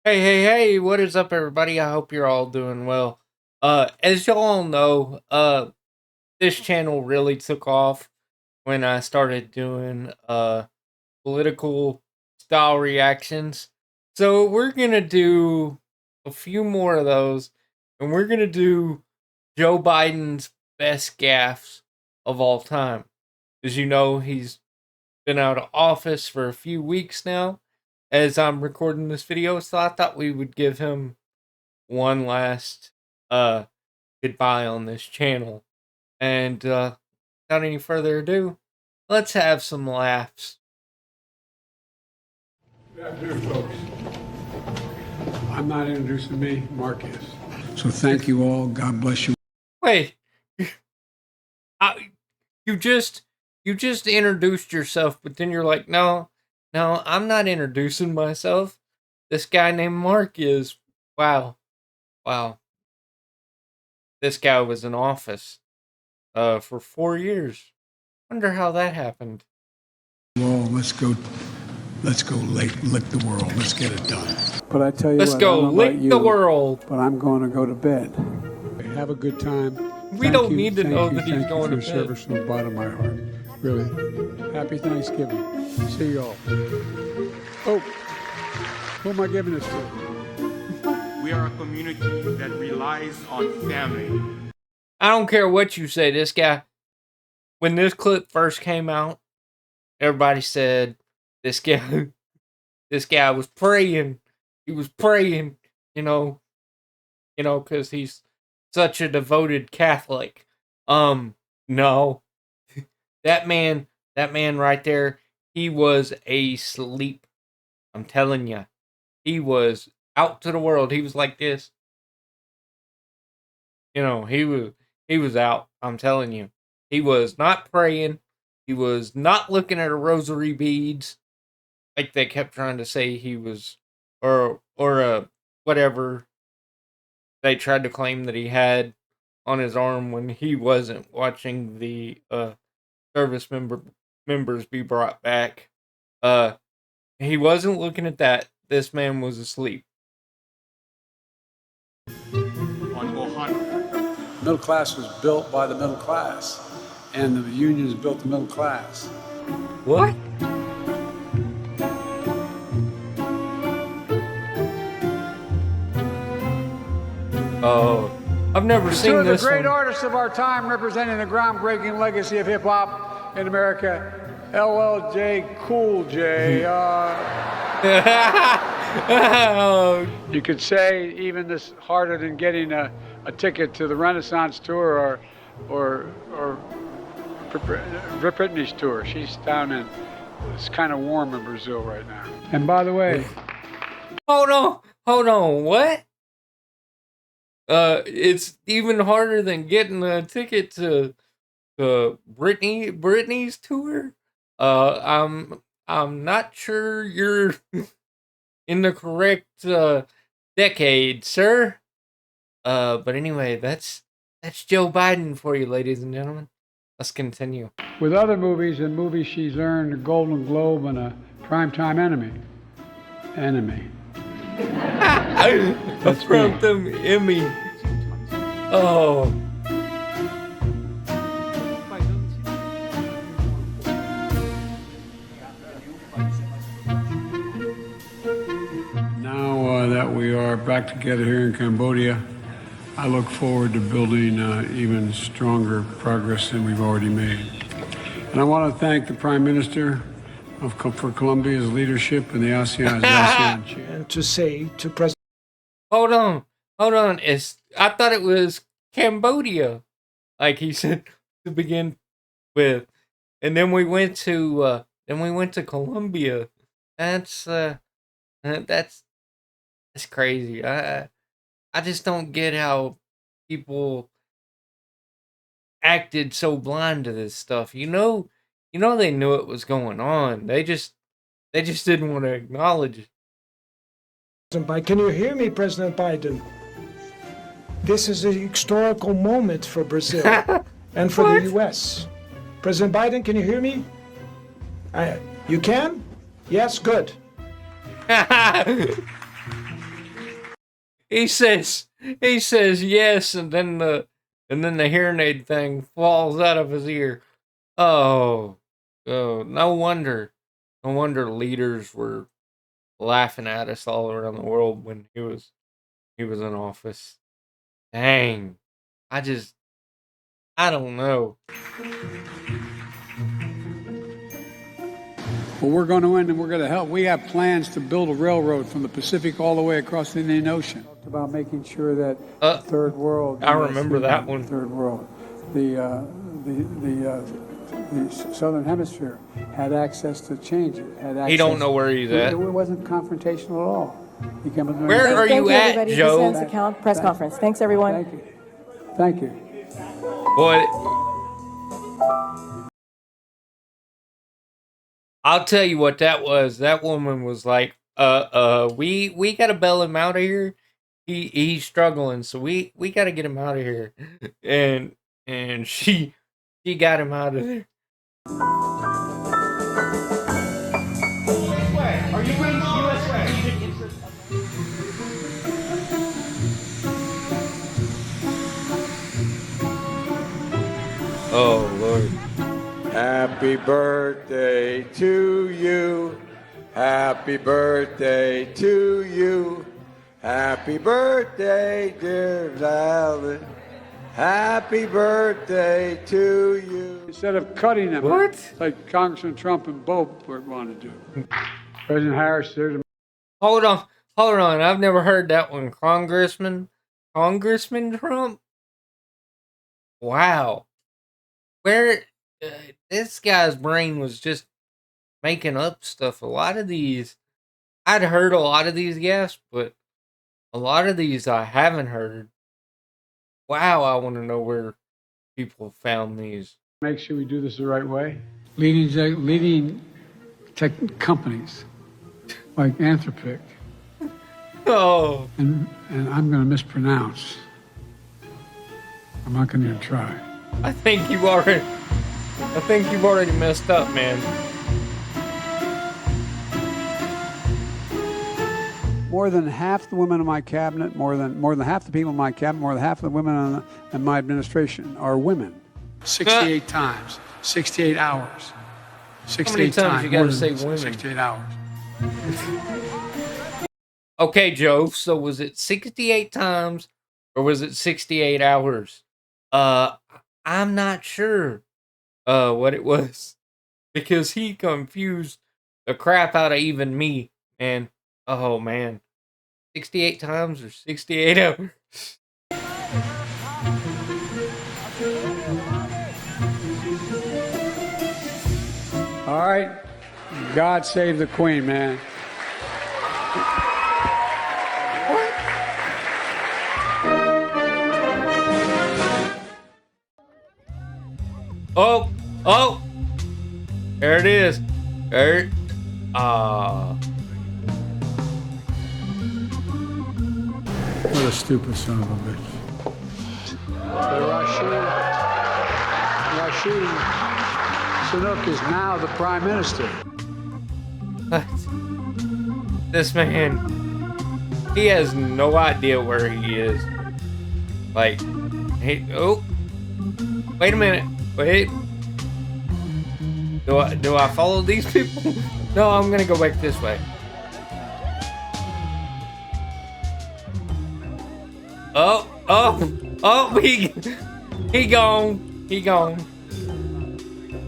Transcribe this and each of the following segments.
Hey, what is up, everybody? I hope you're all doing well. As y'all know, this channel really took off when I started doing, political style reactions. So we're gonna do a few more of those, and we're gonna do Joe Biden's best gaffes of all time. As you know, he's been out of office for a few weeks now as I'm recording this video, so I thought we would give him one last uh goodbye on this channel. And without any further ado, let's have some laughs. Good afternoon, folks. I'm not introducing me, Mark is. So thank you all. God bless you. Wait, I, you just introduced yourself, but then you're like, no, I'm not introducing myself. This guy named Mark is. Wow. This guy was in office for 4 years. Wonder how that happened. Well, let's go lick the world. Let's get it done. But I tell you Let's what, go I don't know lick about you, the world. but I'm going to go to bed. Have a good time. We don't need to know that he's going to bed. Thank you for your service from the bottom of my heart. Really. Happy Thanksgiving. See you all. Oh, who am I giving this to? We are a community that relies on family. I don't care what you say, this guy, when this clip first came out, everybody said this guy was praying. He was praying, because he's such a devoted Catholic. No. That man right there, he was asleep. I'm telling you. He was out to the world. He was like this. He was out. I'm telling you. He was not praying. He was not looking at a rosary beads like they kept trying to say he was, or whatever they tried to claim that he had on his arm when he wasn't watching the service members be brought back. He wasn't looking at that. This man was asleep. On Ohana. Middle class was built by the middle class, and the unions built the middle class. What? Oh, I've never seen Two of the this great one. artists of our time representing the groundbreaking legacy of hip hop in America, LL Cool J. You could say even this harder than getting a ticket to the Renaissance tour or Britney's tour. She's down in, it's kind of warm in Brazil right now. And by the way, Hold on, what? It's even harder than getting a ticket to Britney's tour. I'm not sure you're in the correct decade, sir. But anyway, that's Joe Biden for you, ladies and gentlemen. Let's continue. with other movies and movies she's earned a Golden Globe and a Primetime Emmy. That's from them Emmy. Oh. Now that we are back together here in Cambodia, I look forward to building even stronger progress than we've already made. And I want to thank the Prime Minister for Colombia's leadership in the ASEAN chair. And to say to President. Hold on. I thought it was Cambodia, like he said to begin with, and then we went to Colombia. That's crazy. I just don't get how people acted so blind to this stuff. They knew it was going on. They just didn't want to acknowledge it. Can you hear me, President Biden? This is a historical moment for Brazil and for the U.S. President Biden, can you hear me? You can? Yes, good. he says yes, and then the hearing aid thing falls out of his ear. Oh, no wonder leaders were laughing at us all around the world when he was in office. Dang, I don't know. Well, we're going to win and we're going to help. We have plans to build a railroad from the Pacific all the way across the Indian Ocean. Talked about making sure that the third world. I remember that one. Third world, the Southern Hemisphere had access to change it. He don't know where he's at. It wasn't confrontational at all. He came up. Where are you at, everybody. Joe? This ends the press conference. Thanks, everyone. Thank you. Thank you. Boy, I'll tell you what that was. That woman was like, we gotta bail him out of here. He's struggling, so we gotta get him out of here." And she got him out of there. Are you going US way? Oh Lord. Happy birthday to you. Happy birthday to you. Happy birthday, dear Alan. Happy birthday to you. Instead of cutting them, What? like Congressman Trump and Bo want to do. President Harris, there's a Hold on. I've never heard that one. Congressman Trump. Wow. Where this guy's brain was just making up stuff. A lot of these, I'd heard a lot of these guests, but a lot of these I haven't heard. Wow, I want to know where people found these. make sure we do this the right way. Leading tech companies like Anthropic, Oh, and I'm going to mispronounce. I'm not going to even try. I think you've already messed up, man. More than half the women in my cabinet, more than half the people in my cabinet, more than half of the women in my administration are women. 68 times, 68 hours. 68 times you gotta more than say women? 68 hours. Okay, Joe, so was it 68 times or was it 68 hours? I'm not sure what it was because he confused the crap out of even me, and oh man. 68 times or 68 hours? All right. God save the Queen, man. Oh, there it is. There. What a stupid son of a bitch. Rashid Sunak is now the prime minister. This man, he has no idea where he is. Like, wait a minute. Wait. Do I follow these people? No, I'm gonna go back this way. Oh, he gone. He gone.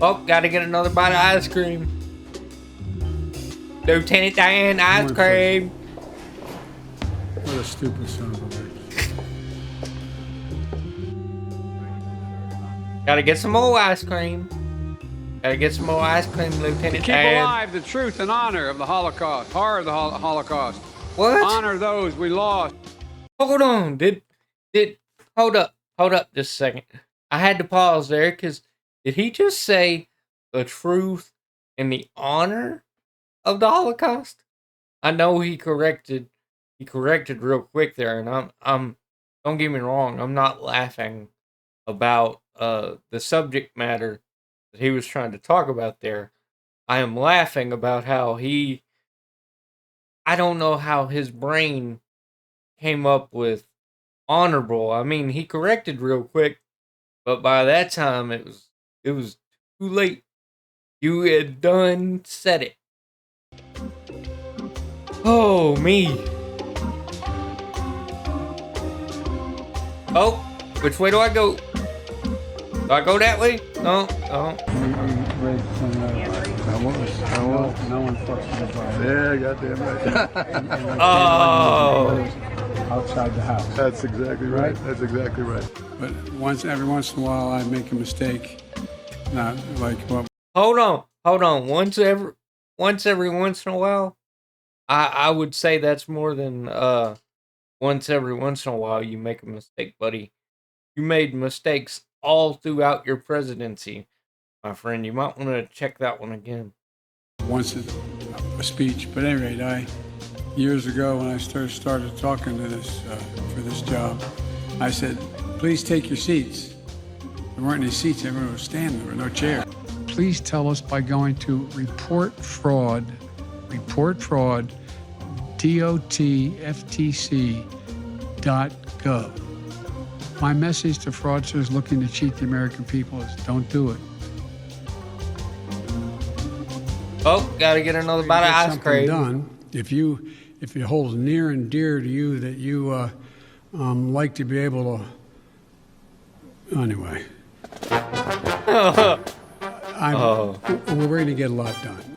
Oh, gotta get another bite of ice cream. Lieutenant Dan, ice cream. What a stupid son of a bitch. Gotta get some more ice cream. Lieutenant Keep Dan. alive the truth and honor of the Holocaust, horror of the Holocaust. What? Honor those we lost. Hold on. Hold up just a second. I had to pause there because did he just say the truth and the honor of the Holocaust? I know he corrected real quick there, and I'm don't get me wrong, I'm not laughing about the subject matter that he was trying to talk about there. I am laughing about how I don't know how his brain came up with honorable. I mean, he corrected real quick, but by that time it was too late. You had done said it. Oh me. Oh, which way do I go? Do I go that way? No, no. No one fucks with the Bible. Yeah, goddamn right. Oh. Outside the house. That's exactly right. That's exactly right. But every once in a while, I make a mistake. Not like what. Hold on. Once every once in a while, I would say that's more than once every once in a while you make a mistake, buddy. You made mistakes all throughout your presidency, my friend. You might want to check that one again. Once a speech, but at any rate, years ago when I started talking to this for this job, I said, "Please take your seats." There weren't any seats; everyone was standing. There were no chairs. Please tell us by going to report fraud, dotftc.gov. My message to fraudsters looking to cheat the American people is don't do it. Oh, gotta get another bite of ice Something cream. done. If it holds near and dear to you that you like to be able to, anyway. We're going to get a lot done.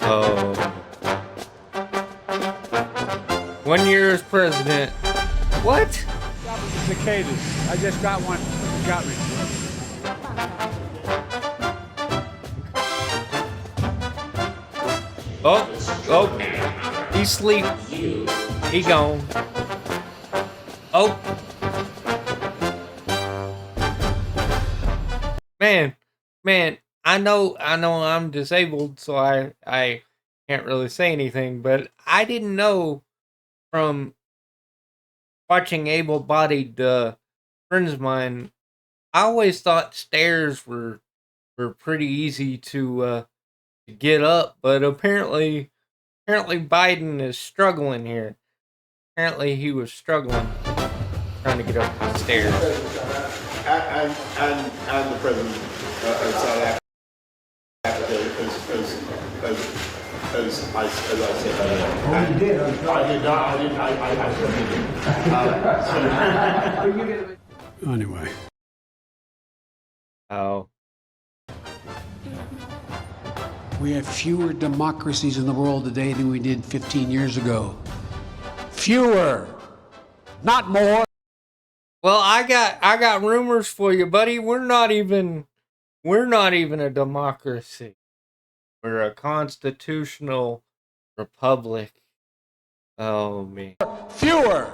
Oh. 1 year as president. What? Cicadas. I just got one. Got me. Oh, he's asleep. He gone. Oh. Man, I know I'm disabled, so I can't really say anything, but I didn't know from watching able-bodied friends of mine. I always thought stairs were pretty easy to get up, but apparently Biden is struggling here. Apparently he was struggling trying to get up the stairs. And the president of South Africa, as I said earlier. Oh, you did? I did not. I didn't. Anyway. Oh. We have fewer democracies in the world today than we did 15 years ago. Fewer, not more. Well, I got rumors for you, buddy. We're not even a democracy. We're a constitutional republic. Oh me. Fewer.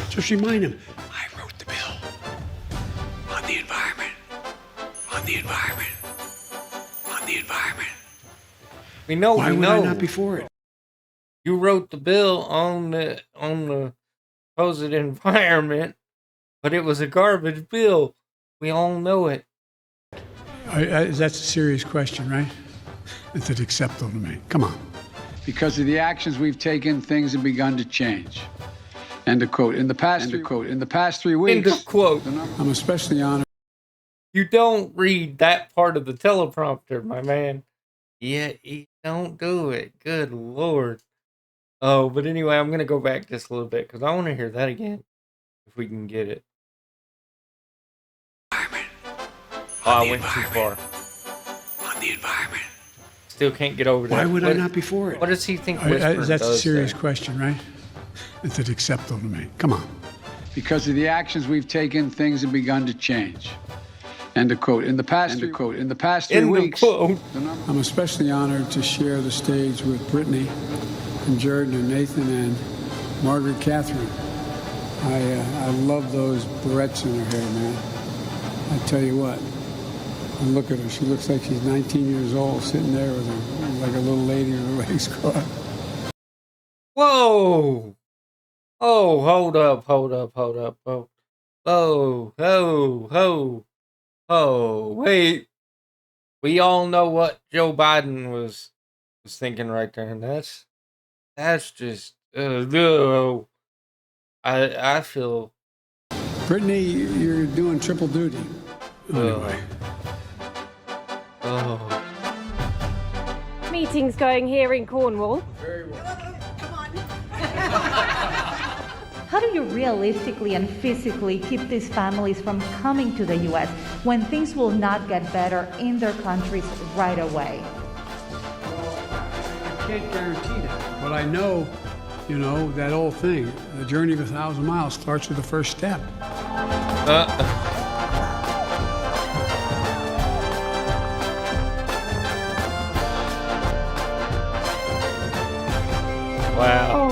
Just remind him, I wrote the bill on the environment. We know. Why would I not be for it? You wrote the bill on the supposed environment, but it was a garbage bill. We all know it. That's a serious question, right? Is it acceptable to me? Come on. Because of the actions we've taken, things have begun to change. End of quote. In the past 3 weeks. End of quote. I'm especially honored. You don't read that part of the teleprompter, my man. Yeah, you don't do it. Good Lord. Oh, but anyway, I'm going to go back just a little bit because I want to hear that again. If we can get it. I went too far. On the environment. Still can't get over that. Why would I not be for it? What does he think whispering That's a does serious there? question, right? Is it acceptable to me? Come on. Because of the actions we've taken, things have begun to change. End of quote. In the past 3 weeks. I'm especially honored to share the stage with Brittany and Jordan and Nathan and Margaret Catherine. I love those barrettes in her hair, man. I tell you what. And look at her. She looks like she's 19 years old, sitting there with her, like a little lady with her legs crossed. Whoa! Oh, hold up. Oh, wait. we all know what Joe Biden was thinking right there, and that's just no. I feel Brittany, you're doing triple duty. Anyway. oh. Meetings going here in Cornwall. How do you realistically and physically keep these families from coming to the U.S. when things will not get better in their countries right away? I can't guarantee that. But I know, you know, that old thing, the journey of 1,000 miles starts with the first step. Wow.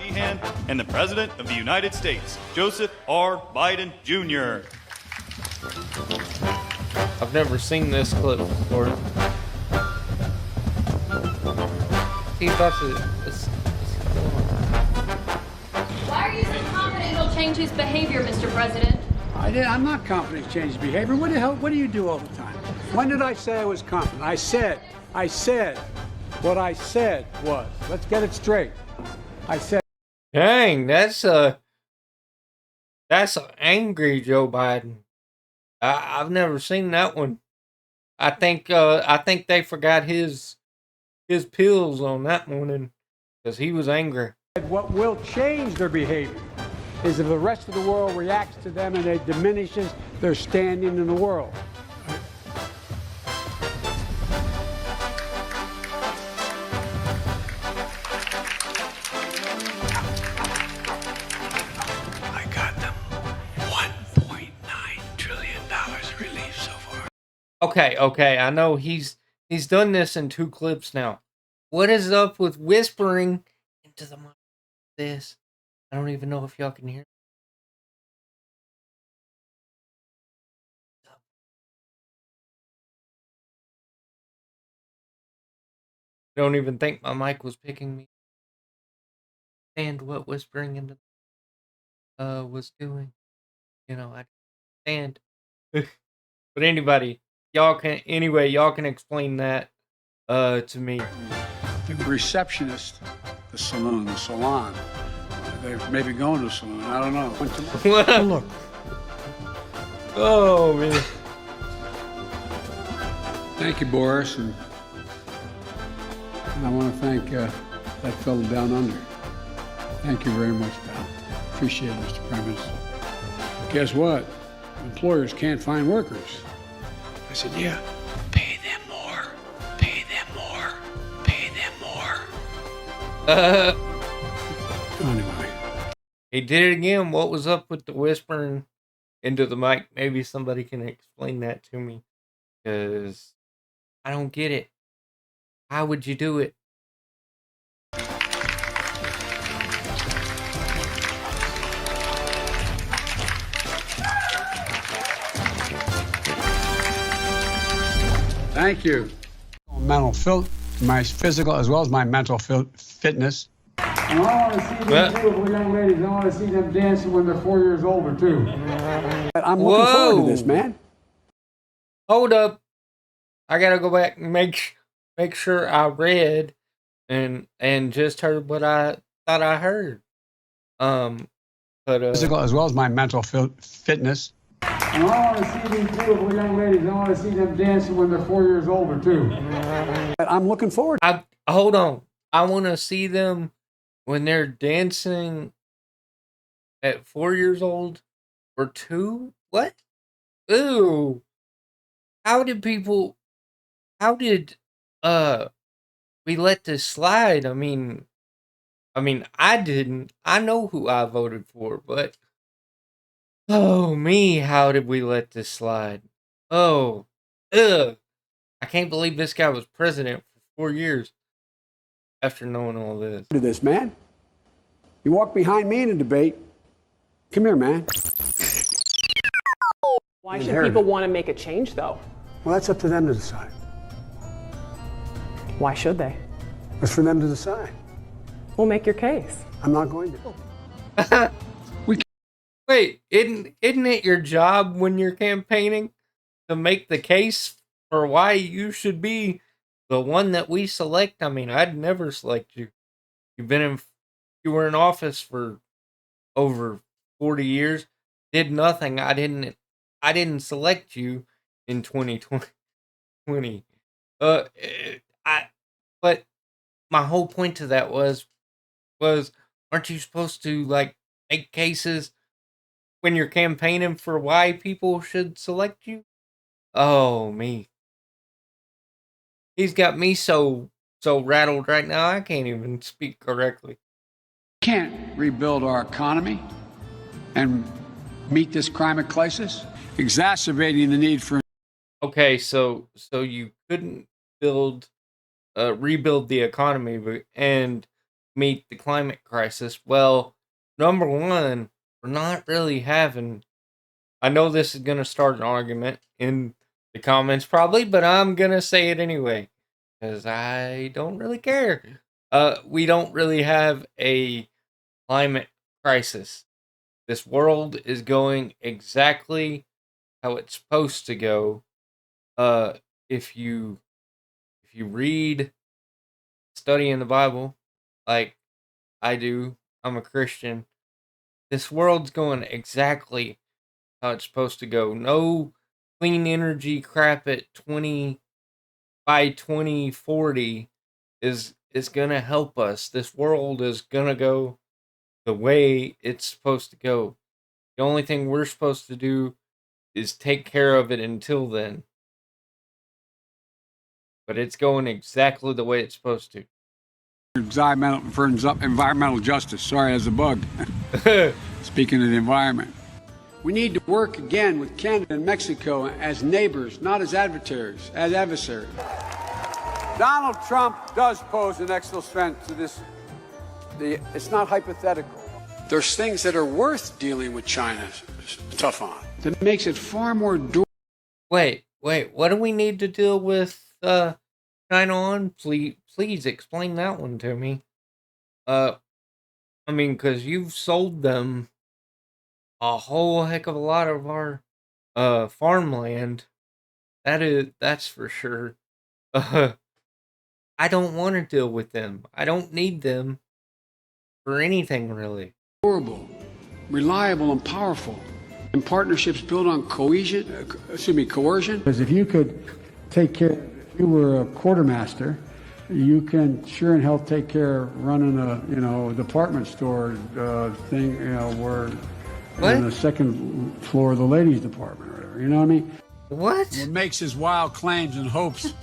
Sheehan and the President of the United States, Joseph R. Biden Jr. I've never seen this clip before. He's about to. Why are you so confident it'll change his behavior, Mr. President? I'm not confident it's changed behavior. What the hell? What do you do all the time? When did I say I was confident? I said. What I said was, let's get it straight. I said. Dang, that's angry Joe Biden. I've never seen that one. I think they forgot his pills on that morning because he was angry. What will change their behavior is if the rest of the world reacts to them and it diminishes their standing in the world. I got them $1.9 trillion relief so far. Okay, I know he's done this in 2 clips now. What is up with whispering into the mic? This, I don't even know if y'all can hear. Don't even think my mic was picking me. And what whispering into was doing. You know, I understand. But anybody, y'all can explain that to me. The receptionist, the salon. They may be going to a saloon. I don't know. Look. Oh man. Thank you, Boris, and I want to thank that fellow down under. Thank you very much, pal. Appreciate it, Mr. Prime Minister. Guess what? Employers can't find workers. I said, yeah. Pay them more. Pay them more. Pay them more. Anyway. He did it again. What was up with the whispering into the mic? Maybe somebody can explain that to me. Because I don't get it. How would you do it? Thank you. My physical as well as my mental fitness. And I want to see these beautiful young ladies. I want to see them dancing when they're 4 years older too. I'm looking forward to this, man. Hold up. I gotta go back and make sure I read and just heard what I thought I heard. Physical as well as my mental fitness. And I want to see these beautiful young ladies. I want to see them dancing when they're 4 years older too. I'm looking forward. Hold on. I want to see them when they're dancing at 4 years old or 2. What? Ooh. How did we let this slide? I mean, I didn't. I know who I voted for, but oh me, how did we let this slide? Oh, ugh. I can't believe this guy was president for 4 years after knowing all this. To this, man. You walk behind me in a debate. Come here, man. Why should people want to make a change, though? Well, that's up to them to decide. Why should they? It's for them to decide. We'll make your case. I'm not going to. Wait, isn't it your job when you're campaigning to make the case for why you should be the one that we select. I mean, I'd never select you. You've been in, you were in office for over 40 years, did nothing. I didn't select you in 2020. I but my whole point to that was aren't you supposed to like make cases when you're campaigning for why people should select you? Oh me. He's got me so rattled right now I can't even speak correctly. Can't rebuild our economy and meet this climate crisis, exacerbating the need for. Okay, so you couldn't build rebuild the economy and meet the climate crisis. Well, number one, we're not really having. I know this is going to start an argument in the comments probably, but I'm going to say it anyway because I don't really care. We don't really have a climate crisis. This world is going exactly how it's supposed to go. Uh, if you read, study in the Bible, like I do, I'm a Christian. This world's going exactly how it's supposed to go. No clean energy crap at 20 by 2040 is gonna help us. This world is gonna go the way it's supposed to go. The only thing we're supposed to do is take care of it until then. But it's going exactly the way it's supposed to. Environmental justice. Sorry, as a bug. Speaking of the environment. We need to work again with Canada and Mexico as neighbors, not as adversaries. Donald Trump does pose an extra threat to this. It's not hypothetical. There's things that are worth dealing with China tough on. That makes it far more doable. Wait, what do we need to deal with China on? Please explain that one to me. I mean, because you've sold them a whole heck of a lot of our farmland. That's for sure. I don't want to deal with them. I don't need them for anything really. Durable, reliable, and powerful. And partnerships built on coercion. Because if you could take care, if you were a quartermaster, you can sure and hell take care of running a department store thing, where what? on the second floor of the ladies department or whatever. You know what I mean? What makes his wild claims and hopes?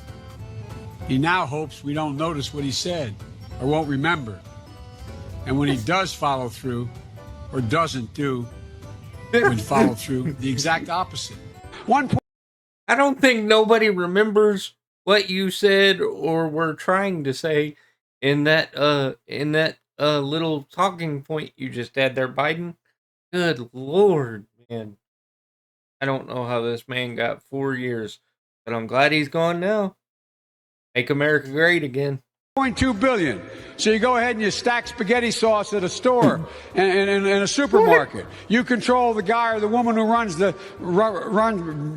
He now hopes we don't notice what he said or won't remember. And when he does follow through or doesn't do, would follow through the exact opposite. I don't think nobody remembers what you said or were trying to say in that little talking point you just had there, Biden. Good Lord, man. I don't know how this man got 4 years, but I'm glad he's gone now. Make America great again. $1.2 billion. So you go ahead and you stack spaghetti sauce at a store and in a supermarket. You control the guy or the woman who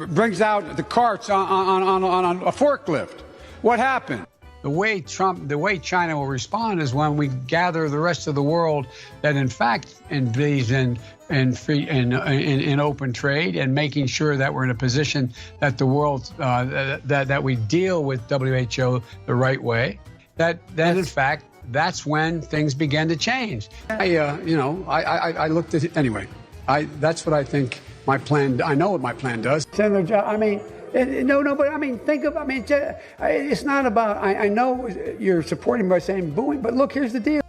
brings out the carts on a forklift. What happened? The way China will respond is when we gather the rest of the world that in fact believes in open trade and making sure that we're in a position that the world that we deal with WHO the right way. In fact, that's when things began to change. I looked at it anyway. That's what I think my plan. I know what my plan does. I mean. No, but I mean, it's not about, I know you're supporting by saying booing, but look, here's the deal.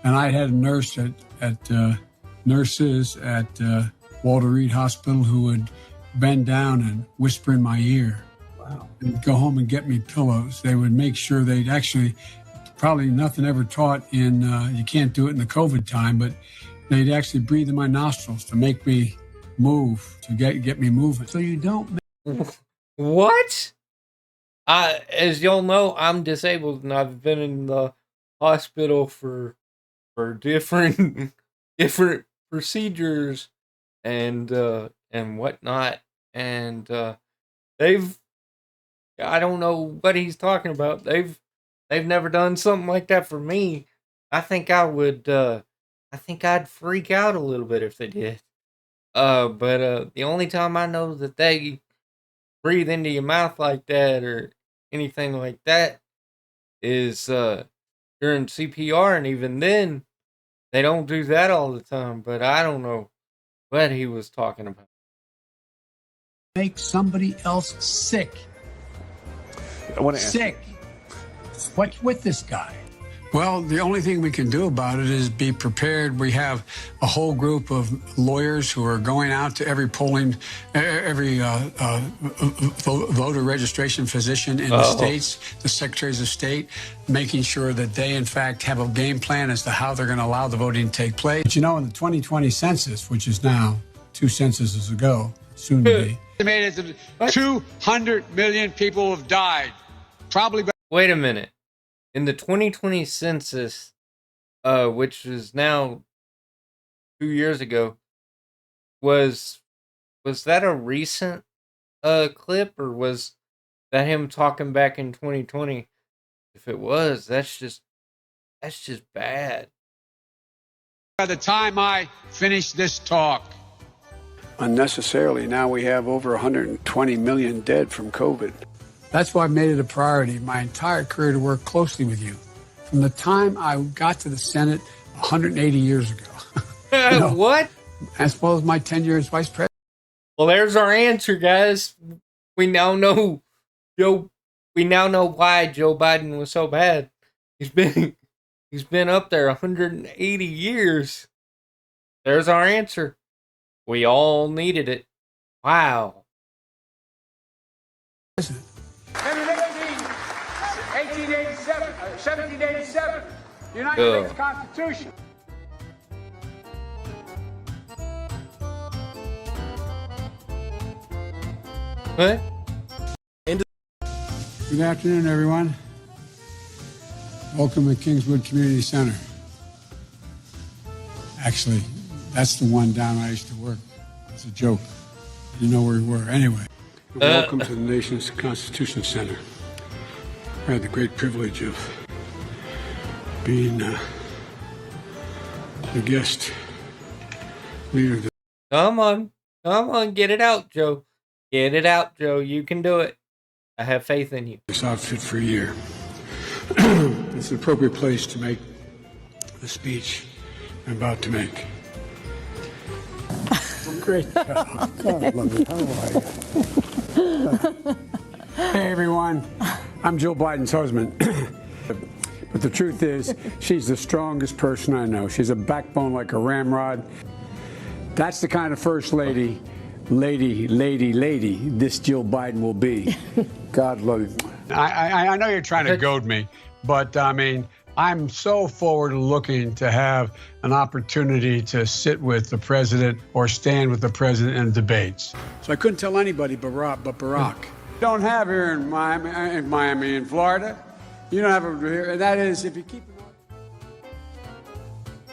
And I had a nurse nurses at Walter Reed Hospital who would bend down and whisper in my ear. Wow. And go home and get me pillows. They would make sure they'd actually, probably nothing ever taught in, you can't do it in the COVID time, but they'd actually breathe in my nostrils to make me move, to get me moving. So you don't. What? As y'all know, I'm disabled and I've been in the hospital for different procedures and whatnot. And I don't know what he's talking about. They've never done something like that for me. I think I'd freak out a little bit if they did. But the only time I know that they breathe into your mouth like that or anything like that is during CPR, and even then they don't do that all the time. But I don't know what he was talking about. Make somebody else sick. I want to ask Sick. What's with this guy? Well, the only thing we can do about it is be prepared. We have a whole group of lawyers who are going out to every voter registration physician in the states, the secretaries of state, making sure that they, in fact, have a game plan as to how they're going to allow the voting to take place. But you know, in the 2020 census, which is now 2 censuses ago, soon to be, estimated 200 million people have died. Probably. Wait a minute. In the 2020 census, which is now 2 years ago, was that a recent clip, or was that him talking back in 2020? If it was, that's just bad. By the time I finish this talk, unnecessarily, now we have over 120 million dead from COVID. That's why I've made it a priority my entire career to work closely with you. From the time I got to the Senate 180 years ago. What? As well as my tenure as vice president. Well, there's our answer, guys. We now know why Joe Biden was so bad. He's been up there 180 years. There's our answer. We all needed it. Wow. 1787, United States Constitution. What? Good afternoon, everyone. Welcome to Kingswood Community Center. Actually, that's the one down I used to work. It's a joke. You know where we were. Anyway, welcome to the nation's Constitution Center. I had the great privilege of being the guest leader. Come on, get it out, Joe. Get it out, Joe. You can do it. I have faith in you. This outfit for a year. It's an appropriate place to make the speech I'm about to make. Great job. God, love you. How are you? Hey, everyone. I'm Joe Biden's husband. But the truth is, she's the strongest person I know. She's a backbone like a ramrod. That's the kind of first lady this Jill Biden will be. God love you. I know you're trying to goad me, but I mean, I'm so forward looking to have an opportunity to sit with the president or stand with the president in debates. So I couldn't tell anybody but Barack. Don't have here in Miami, in Florida. You don't have it here. That is, if you keep it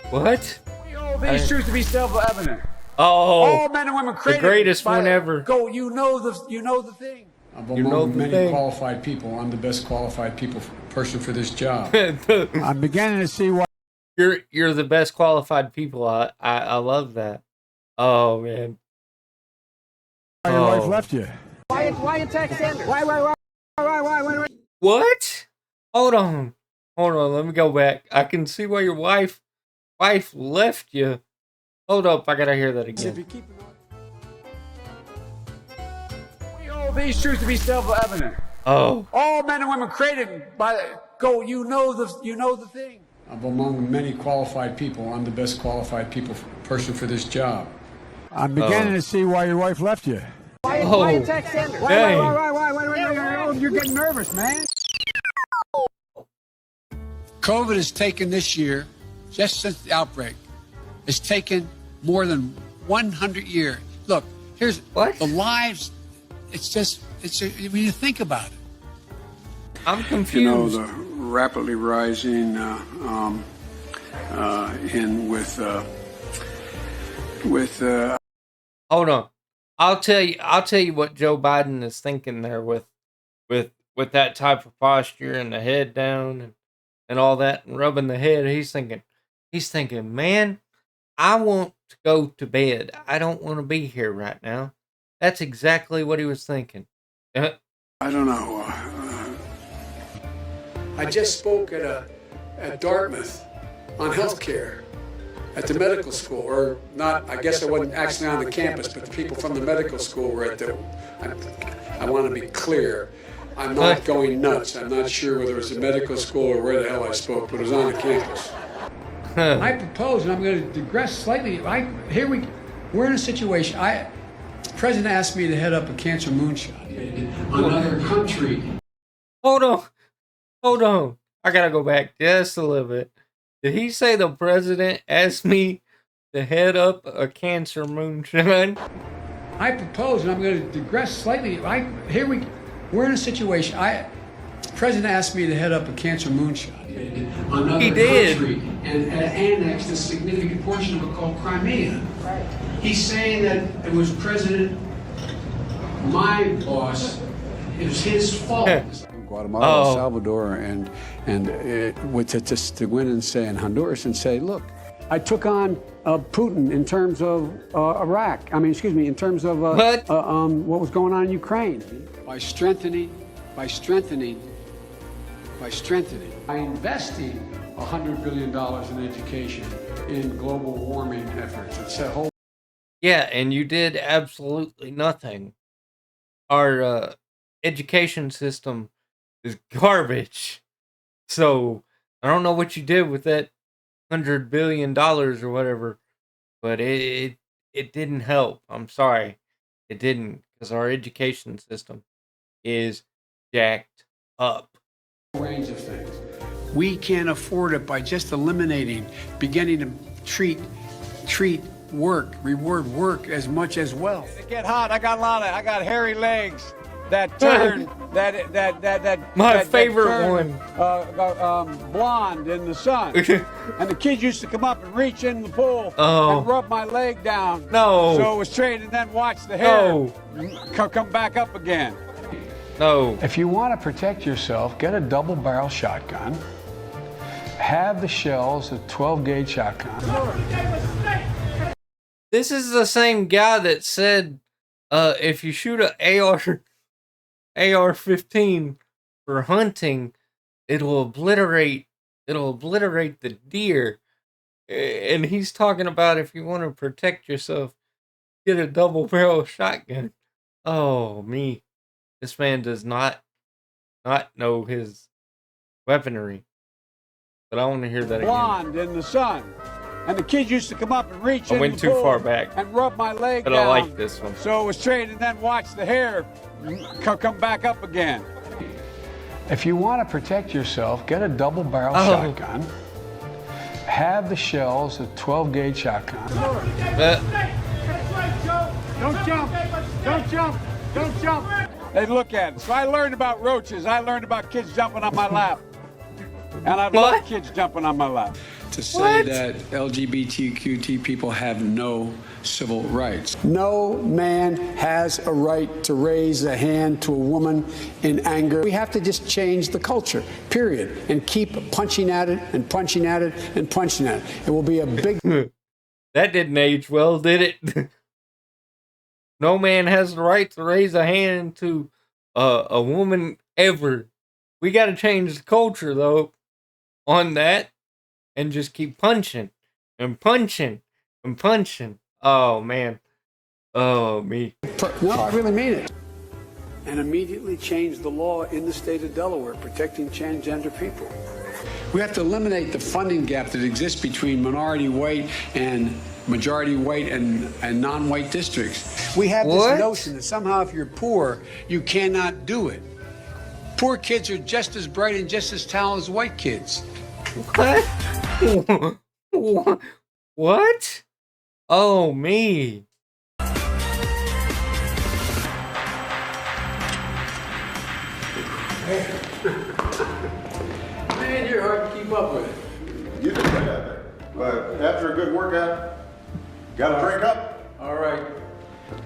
on. What? We hold these truths to be self-evident. Oh, all men and women created the greatest one ever. Go, you know the thing. You know the many thing. Qualified people, I'm the best qualified person for this job. I'm beginning to see why. You're the best qualified people. I love that. Oh man. Your wife left you. Why attack Sanders? Why? What? Hold on. Let me go back. I can see why your wife left you. Hold up, I gotta hear that again. We hold these truths to be self-evident. Oh. All men and women created by go. You know the thing. I'm among many qualified people. I'm the best qualified person for this job. I'm beginning to see why your wife left you. Why attack Sanders? Why? You're getting nervous, man. COVID has taken this year, just since the outbreak, it's taken more than 100 years. Look, here's what? The lives. It's when you think about it. I'm confused. You know, the rapidly rising with Hold on. I'll tell you what Joe Biden is thinking there with that type of posture and the head down and all that and rubbing the head. He's thinking, man, I want to go to bed. I don't want to be here right now. That's exactly what he was thinking. I don't know. I just spoke at Dartmouth on healthcare at the medical school, or not. I guess I wasn't actually on the campus, but the people from the medical school were at the. I want to be clear. I'm not going nuts. I'm not sure whether it was a medical school or where the hell I spoke, but it was on the campus. I propose, and I'm going to digress slightly. We're in a situation. The president asked me to head up a cancer moonshot in another country. Hold on. I gotta go back just a little bit. Did he say the president asked me to head up a cancer moonshine? I propose, and I'm going to digress slightly. We're in a situation. The president asked me to head up a cancer moonshot in another country and annex a significant portion of it called Crimea. Right. He's saying that it was my boss, it was his fault. Guatemala, El Salvador, and to go in and say in Honduras and say, look, I took on Putin in terms of Iraq. In terms of what was going on in Ukraine. By strengthening, by investing $100 billion in education in global warming efforts. It's a whole. Yeah, and you did absolutely nothing. Our education system is garbage. So I don't know what you did with that $100 billion or whatever, but it didn't help. I'm sorry, it didn't, because our education system is jacked up. Range of things. We can't afford it by just beginning to treat reward work as much as wealth. It get hot. I got hairy legs that turn My favorite one. Blonde in the sun. And the kids used to come up and reach in the pool Oh. and rub my leg down. No. So it was straight, and then watch the hair come back up again. No. If you want to protect yourself, get a double-barrel shotgun. Have the shells, a 12-gauge shotgun. This is the same guy that said, if you shoot an AR-15 for hunting, it'll obliterate the deer. And he's talking about if you want to protect yourself, get a double-barrel shotgun. Oh, me. This man does not know his weaponry. But I want to hear that again. Blonde in the sun. And the kids used to come up and reach in the pool. I went too far back. And rub my leg but down. I like this one. So it was straight, and then watch the hair come back up again. If you want to protect yourself, get a double-barrel shotgun. Have the shells, a 12-gauge shotgun. Don't jump! Don't jump! Don't jump! They look at it. So I learned about roaches. I learned about kids jumping on my lap. And I love kids jumping on my lap. To say that LGBTQT people have no civil rights. No man has a right to raise a hand to a woman in anger. We have to just change the culture, period, and keep punching at it and punching at it and punching at it. It will be a big... That didn't age well, did it? No man has the right to raise a hand to a woman ever. We got to change the culture, though, on that, and just keep punching and punching and punching. Oh, man. Oh, me. No, I really mean it. And immediately change the law in the state of Delaware protecting transgender people. We have to eliminate the funding gap that exists between minority white and majority white and non-white districts. We have this notion that somehow if you're poor, you cannot do it. Poor kids are just as bright and just as talented as white kids. What? What? Oh, me. Man, you're hard to keep up with. You did good at it. But after a good workout, gotta drink up. All right.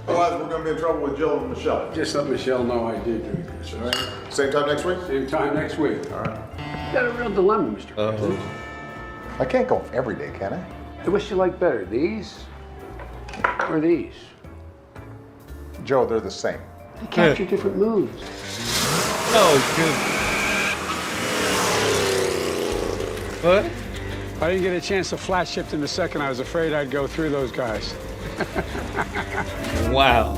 Otherwise, we're going to be in trouble with Jill and Michelle. Just let Michelle know I did do this, all right? Same time next week? Same time next week. All right. You got a real dilemma, Mr. President. I can't go every day, can I? Which you like better, these or these? Joe, they're the same. They capture different moods. Oh, good. What? I didn't get a chance to flash shift in the second. I was afraid I'd go through those guys. Wow.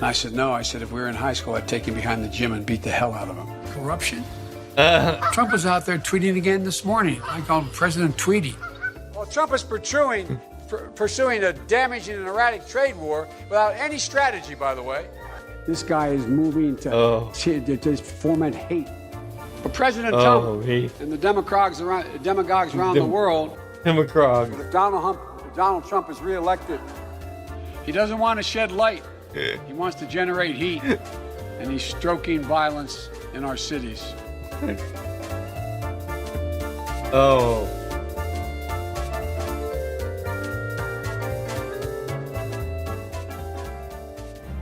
I said, no. I said, if we were in high school, I'd take him behind the gym and beat the hell out of him. Corruption? Trump was out there tweeting again this morning. I called him President Tweety. Well, Trump is pursuing a damaging and erratic trade war without any strategy, by the way. This guy is moving to foment hate. But President Trump and the demagogues around the world, if Donald Trump is reelected, he doesn't want to shed light. He wants to generate heat, and he's stoking violence in our cities. Oh.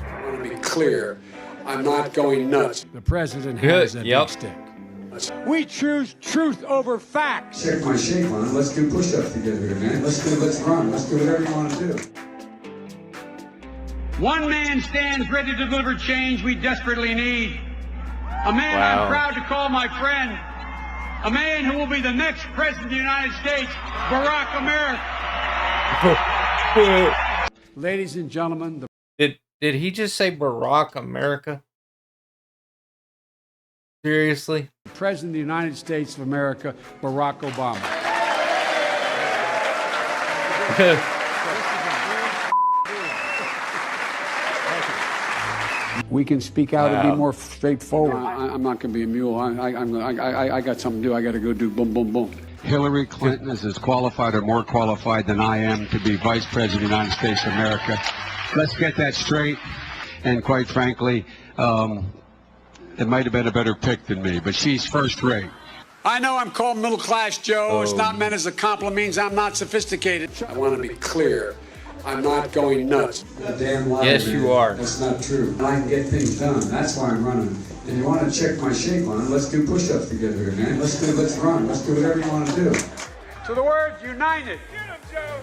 I want to be clear. I'm not going nuts. The president has a big stick. We choose truth over facts. Check my shape on it. Let's do push-ups together, man. Let's run. Let's do whatever you want to do. One man stands ready to deliver change we desperately need. A man I'm proud to call my friend. A man who will be the next president of the United States, Barack America. Ladies and gentlemen, Did he just say Barack America? Seriously? the President of the United States of America, Barack Obama. We can speak out and be more straightforward. I'm not going to be a mule. I got something to do. I got to go do boom, boom, boom. Hillary Clinton is as qualified or more qualified than I am to be Vice President of the United States of America. Let's get that straight. And quite frankly, it might have been a better pick than me, but she's first rate. I know I'm called middle class, Joe. It's not meant as a compliment. Means I'm not sophisticated. I want to be clear. I'm not going nuts. Damn lie, yes, man. you are. That's not true. I can get things done. That's why I'm running. And you want to check my shape on it? Let's do push-ups together, man. Let's run. Let's do whatever you want to do. To the word united.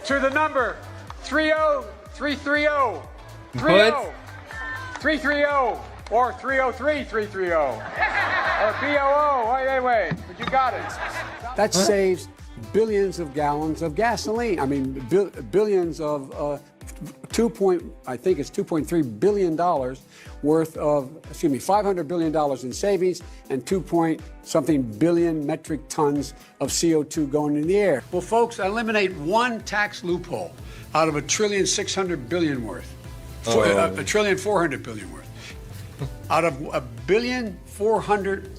To the number 30330. 30. 330. Or 303-330. Or BOO. Wait. But you got it. That saves billions of gallons of gasoline. I mean, billions of $2.3 billion worth of, $500 billion in savings and 2-something billion metric tons of CO2 going in the air. Well, folks, eliminate one tax loophole out of $1.6 trillion worth. $1.4 trillion worth. Out of $1.4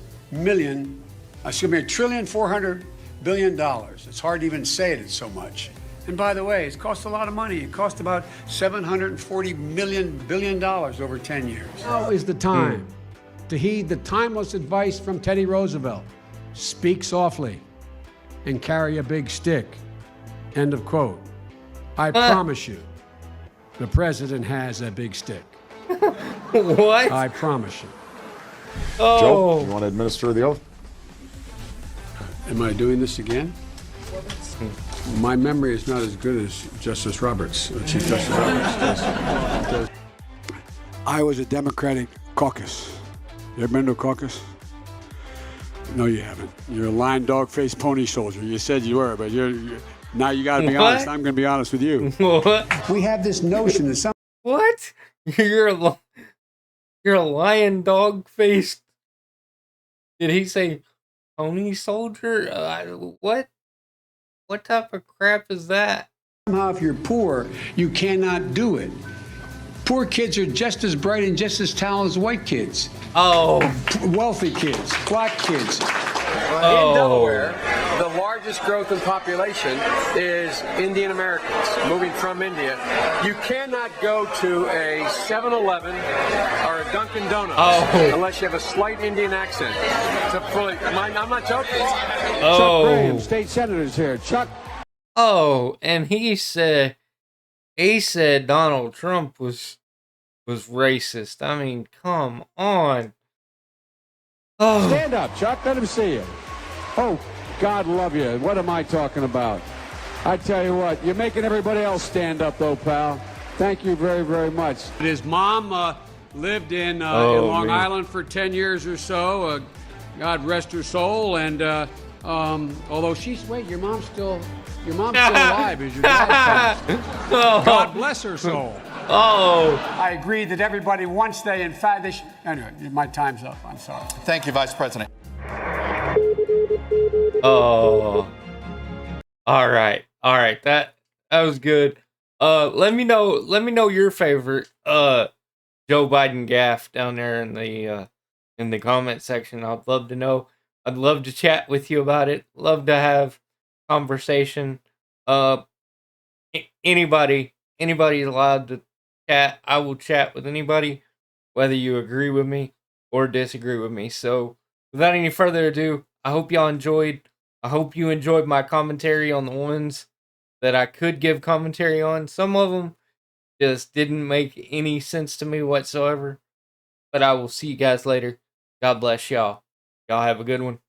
billion. It's hard to even say it, it's so much. And by the way, it's cost a lot of money. It cost about $740 billion over 10 years. Now is the time to heed the timeless advice from Teddy Roosevelt. Speak softly and carry a big stick. End of quote. I promise you, the president has a big stick. What? I promise you. Oh. Joe, you want to administer the oath? Am I doing this again? My memory is not as good as Justice Roberts, Chief Justice Roberts. I was a Democratic caucus. You ever been to a caucus? No, you haven't. You're a lying dog-faced pony soldier. You said you were, but now you got to be honest. I'm going to be honest with you. What? We have this notion that some. What? You're a lion dog faced. Did he say pony soldier? What? What type of crap is that? Somehow, if you're poor, you cannot do it. Poor kids are just as bright and just as talented as white kids. Oh. Wealthy kids, black kids. In Delaware, the largest growth in population is Indian Americans moving from India. You cannot go to a 7-Eleven or a Dunkin' Donuts unless you have a slight Indian accent. I'm not joking. Chuck Graham, state senator's here. Chuck. Oh, and he said Donald Trump was racist. I mean, come on. Oh. Stand up, Chuck. Let him see you. Oh, God love you. What am I talking about? I tell you what, you're making everybody else stand up, though, pal. Thank you very, very much. His mom lived in Long Island for 10 years or so. God rest her soul. And although your mom's still alive, is your dad passed. God bless her soul. Oh. I agree that everybody, once they, in fact, anyway, my time's up. I'm sorry. Thank you, Vice President. Oh. All right. That was good. Let me know your favorite Joe Biden gaffe down there in the comment section. I'd love to know. I'd love to chat with you about it. Love to have conversation. Anybody's allowed to chat. I will chat with anybody, whether you agree with me or disagree with me. So, without any further ado, I hope y'all enjoyed. I hope you enjoyed my commentary on the ones that I could give commentary on. Some of them just didn't make any sense to me whatsoever. But I will see you guys later. God bless y'all. Y'all have a good one.